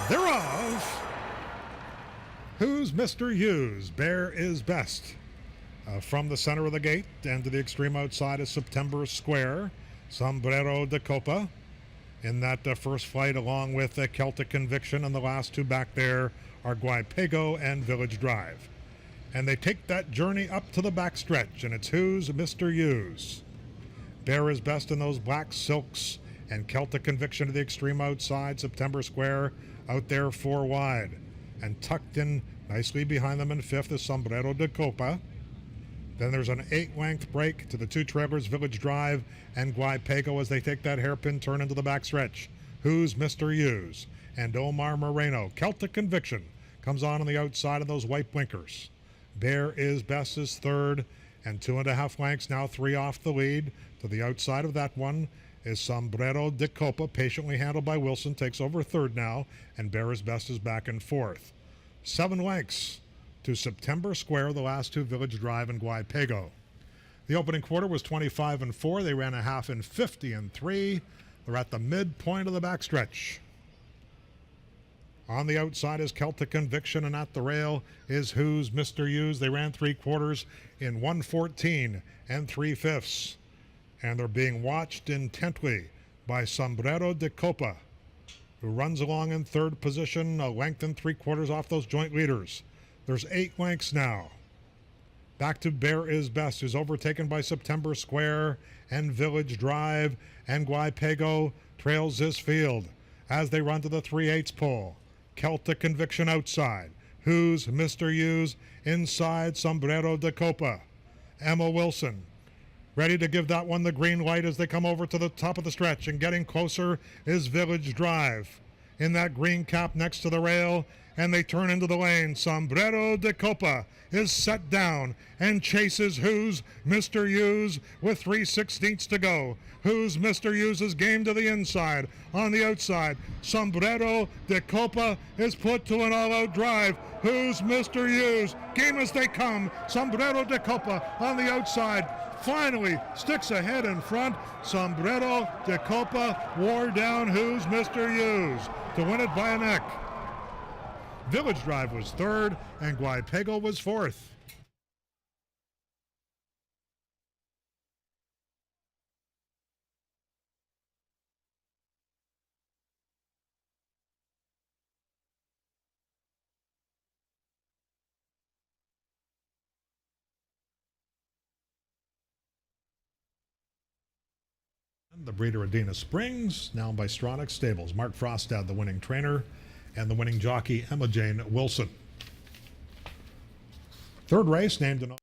Thereof, who's Mr. Hughes? Bear is best. From the center of the gate and to the extreme outside is September Square, Sombrero de Copa. In that first flight, along with Celtic Conviction, and the last two back there are Guaypego and Village Drive. And they take that journey up to the backstretch, and it's who's Mr. Hughes. Bear is best in those black silks, and Celtic Conviction to the extreme outside, September Square out there 4 wide. And tucked in nicely behind them in fifth is Sombrero de Copa. Then there's an 8-length break to the two trailers, Village Drive and Guaypego, as they take that hairpin turn into the backstretch. Who's Mr. Hughes? And Omar Moreno. Celtic Conviction comes on the outside of those white blinkers. Bear is best is third, and 2.5 lengths, now 3 off the lead. To the outside of that one is Sombrero de Copa, patiently handled by Wilson, takes over third now, and Bear is best is back in fourth. 7 lengths to September Square, the last two, Village Drive and Guaypego. The opening quarter was 25-4. They ran a half in 50-3. They're at the midpoint of the backstretch. On the outside is Celtic Conviction, and at the rail is who's Mr. Hughes. They ran 3 quarters in 1:14 3/5. And they're being watched intently by Sombrero de Copa, who runs along in third position, a length and 3/4 off those joint leaders. There's 8 lengths now. Back to Bear is Best, who's overtaken by September Square and Village Drive, and Guaypego trails this field as they run to the 3/8 pole. Celtic Conviction outside. Who's Mr. Hughes? Inside, Sombrero de Copa. Emma Wilson ready to give that one the green light as they come over to the top of the stretch, and getting closer is Village Drive in that green cap next to the rail, and they turn into the lane. Sombrero de Copa is set down and chases who's Mr. Hughes with 3/16 to go. Who's Mr. Hughes is game to the inside. On the outside, Sombrero de Copa is put to an all-out drive. Who's Mr. Hughes? Game as they come. Sombrero de Copa on the outside finally sticks ahead in front. Sombrero de Copa wore down who's Mr. Hughes to win it by a neck. Village Drive was third, and Guaypego was fourth. The breeder Adina Springs, now by Stronach Stables. Mark Frostad, the winning trainer, and the winning jockey, Emma Jane Wilson. Third race, named an